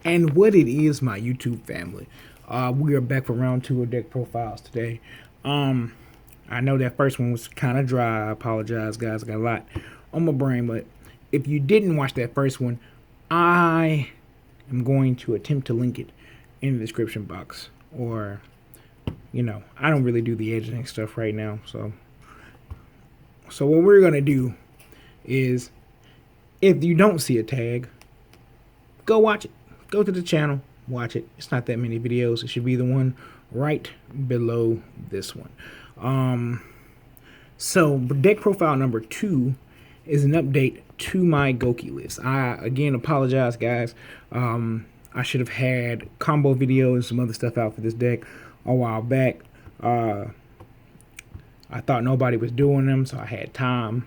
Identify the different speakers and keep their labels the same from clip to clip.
Speaker 1: And what it is, my YouTube family. We are back for round two of deck profiles today. I know that first one was kind of dry. I apologize, guys. I got a lot on my brain, but if you didn't watch that first one, I am going to attempt to link it in the description box. Or, I don't really do the editing stuff right now, so what we're gonna do is, if you don't see a tag, go watch it. Go to the channel, watch it. It's not that many videos. It should be the one right below this one. So deck profile number 2 is an update to my Gouki list. I again apologize, guys. I should have had combo videos and some other stuff out for this deck a while back. I thought nobody was doing them, so I had time.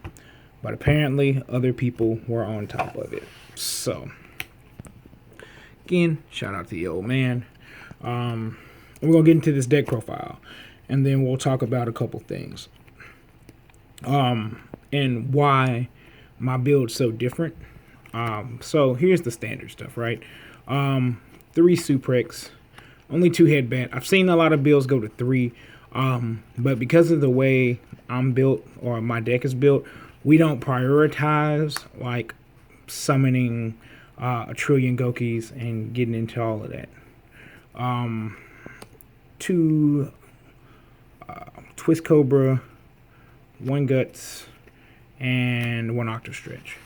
Speaker 1: But apparently other people were on top of it. So again, shout out to the old man. We're going to get into this deck profile, and then we'll talk about a couple things. And why my build's so different. So here's the standard stuff, right? 3 Suprex, only 2 headband. I've seen a lot of builds go to 3, but because of the way I'm built, or my deck is built, we don't prioritize like summoning a trillion Goukis and getting into all of that. 2 Twist Cobra, 1 Guts, and 1 Octo Stretch.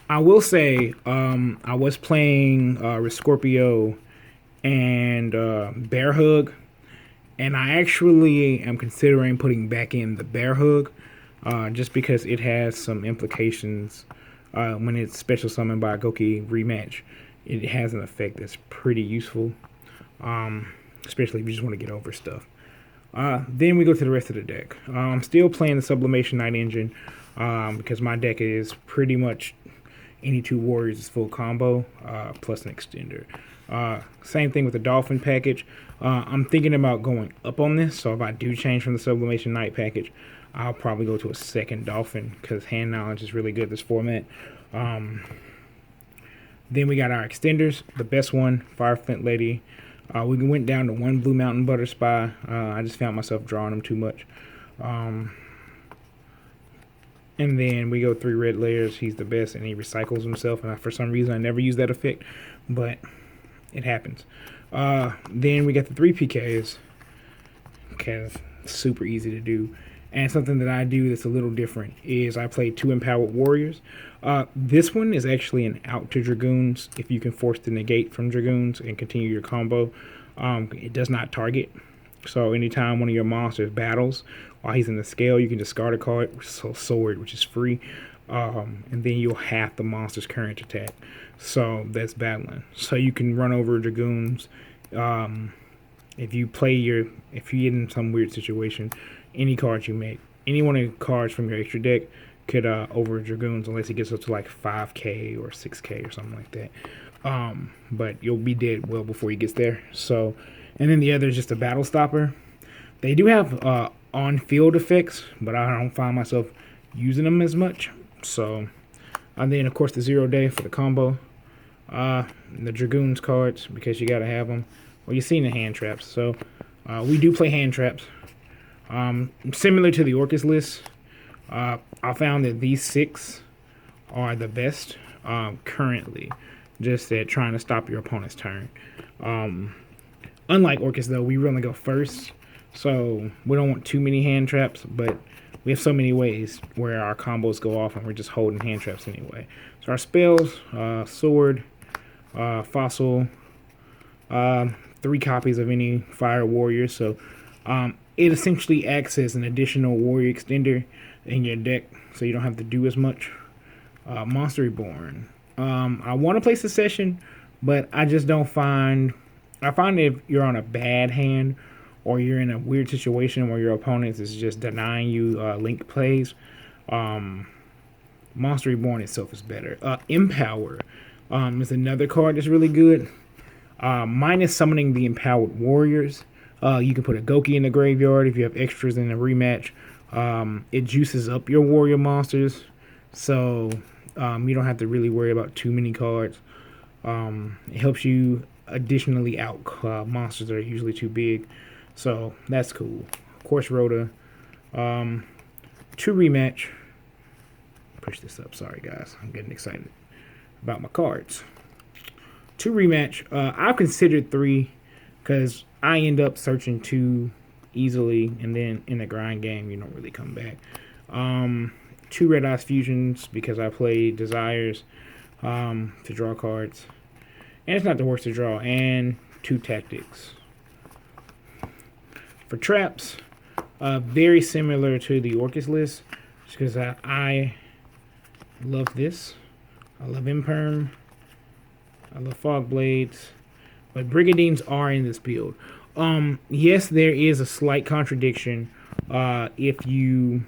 Speaker 1: I will say I was playing Scorpio and Bear Hug, and I actually am considering putting back in the Bear Hug just because it has some implications. When it's special summoned by a Gouki rematch, it has an effect that's pretty useful, especially if you just want to get over stuff. Then we go to the rest of the deck. I'm still playing the Sublimation Night Engine because my deck is pretty much any 2 warriors is full combo plus an extender. Same thing with the Dolphin package. I'm thinking about going up on this, so if I do change from the Sublimation Night package, I'll probably go to a 2nd Dolphin because hand knowledge is really good this format. Then we got our extenders. The best one, Fire Flint Lady. We went down to 1 Blue Mountain Butter Spy. I just found myself drawing them too much. And then we go 3 Red Layers. He's the best, and he recycles himself. And for some reason, I never use that effect, but it happens. Then we got the 3 PKs because it's super easy to do. And something that I do that's a little different is I play 2 Empowered Warriors. This one is actually an out to Dragoons. If you can force the negate from Dragoons and continue your combo, it does not target. So anytime one of your monsters battles while he's in the scale, you can discard a card, so Sword, which is free, and then you'll half the monster's current attack. So that's battling. So you can run over Dragoons. If you get in some weird situation, any cards you make, any one of the cards from your extra deck could over Dragoons unless he gets up to like 5k or 6k or something like that. But you'll be dead well before he gets there. So, and then the other is just a battle stopper. They do have on-field effects, but I don't find myself using them as much. So, and then of course the 0 day for the combo. The Dragoons cards, because you gotta have them. Well, you've seen the hand traps, so we do play hand traps. Similar to the Orcus list, I found that these 6 are the best currently, just at trying to stop your opponent's turn. Unlike Orcus, though, we really go first, so we don't want too many hand traps, but we have so many ways where our combos go off and we're just holding hand traps anyway. So our spells, Sword, Fossil, 3 copies of any Fire Warrior, so it essentially acts as an additional warrior extender in your deck, so you don't have to do as much. Monster Reborn. I want to play Secession, but I just don't find... I find if you're on a bad hand, or you're in a weird situation where your opponent is just denying you link plays, Monster Reborn itself is better. Empower is another card that's really good. Minus summoning the Empowered Warriors. You can put a Gouki in the graveyard if you have extras in a rematch. It juices up your warrior monsters, so you don't have to really worry about too many cards. It helps you additionally out monsters that are usually too big. So that's cool. Of course, Rhoda. 2 rematch. Push this up. Sorry, guys. I'm getting excited about my cards. 2 rematch. I've considered 3 because I end up searching 2 easily, and then in the grind game, you don't really come back. 2 Red Eyes Fusions because I play Desires to draw cards. And it's not the worst to draw. And 2 Tactics. For traps, very similar to the Orcus list, just because I love this. I love Imperm. I love Fog Blades. But Brigadines are in this build. Yes, there is a slight contradiction if you...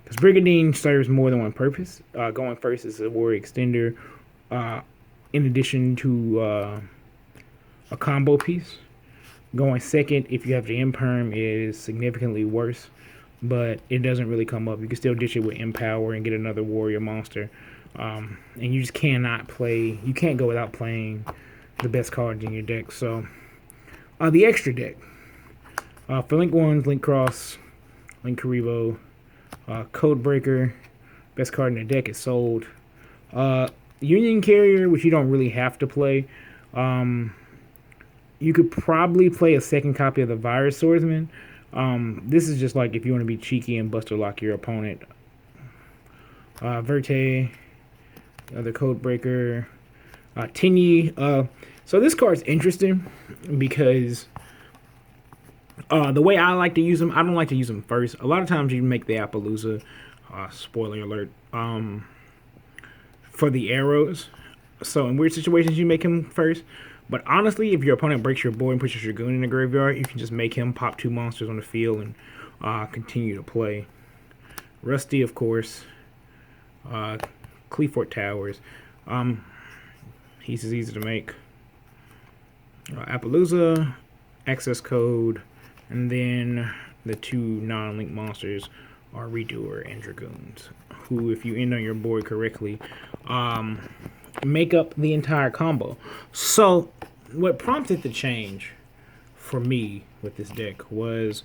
Speaker 1: Because Brigadine serves more than one purpose. Going first is a warrior extender in addition to a combo piece. Going second, if you have the Imperm, is significantly worse, but it doesn't really come up. You can still ditch it with Empower and get another warrior monster. And you just cannot play, you can't go without playing the best cards in your deck. So, the extra deck. For Link 1, Link Cross, Link Karibo, Codebreaker, best card in the deck is sold. Union Carrier, which you don't really have to play. You could probably play a second copy of the Virus Swordsman. This is just like if you want to be cheeky and Buster Lock your opponent. Verte, other Codebreaker, Tinyi. So this card's interesting because the way I like to use them, I don't like to use them first. A lot of times you make the Appaloosa, spoiler alert, for the arrows. So in weird situations you make him first. But honestly, if your opponent breaks your board and pushes your goon in the graveyard, you can just make him pop 2 monsters on the field and continue to play. Rusty, of course. Cleafort Towers. He's as easy to make. Appaloosa, Access Code, and then the 2 non-link monsters are Redoer and Dragoons, who, if you end on your board correctly, make up the entire combo. So what prompted the change for me with this deck was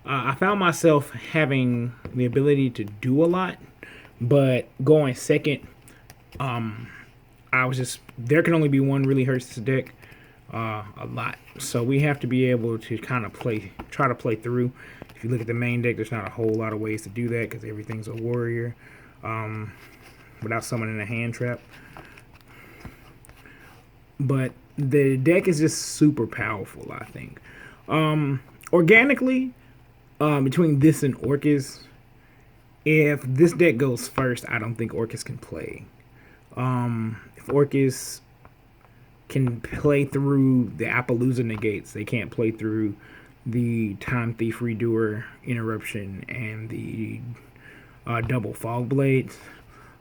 Speaker 1: I found myself having the ability to do a lot, but going second, I was just, there can only be one really hurts this deck a lot. So we have to be able to kind of try to play through. If you look at the main deck, there's not a whole lot of ways to do that because everything's a warrior without summoning a hand trap. But the deck is just super powerful, I think. Organically, between this and Orcus, if this deck goes first, I don't think Orcus can play. If Orcus can play through the Appaloosa negates, they can't play through the Time Thief Redoer interruption and the double Fog Blades.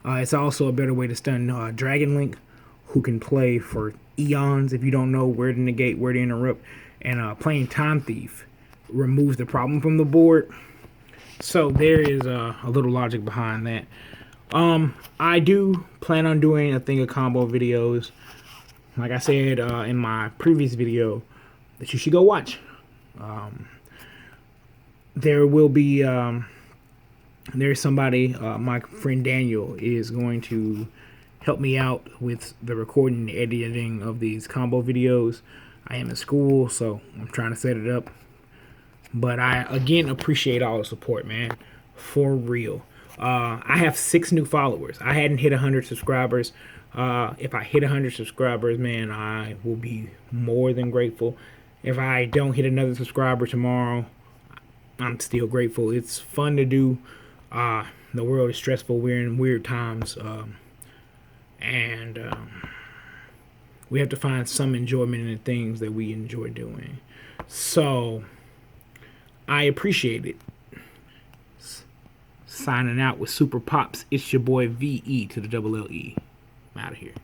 Speaker 1: It's also a better way to stun Dragon Link, who can play for eons if you don't know where to negate, where to interrupt. And playing Time Thief removes the problem from the board. So there is a little logic behind that. I do plan on doing a thing of combo videos, like I said in my previous video, that you should go watch. There will be there's somebody, my friend Daniel is going to help me out with the recording and editing of these combo videos. I am in school, so I'm trying to set it up. But I, again, appreciate all the support, man. For real. I have 6 new followers. I hadn't hit 100 subscribers. If I hit 100 subscribers, man, I will be more than grateful. If I don't hit another subscriber tomorrow, I'm still grateful. It's fun to do. The world is stressful. We're in weird times. And we have to find some enjoyment in the things that we enjoy doing. So I appreciate it. Signing out with Super Pops. It's your boy VE to the double LE. I'm out of here.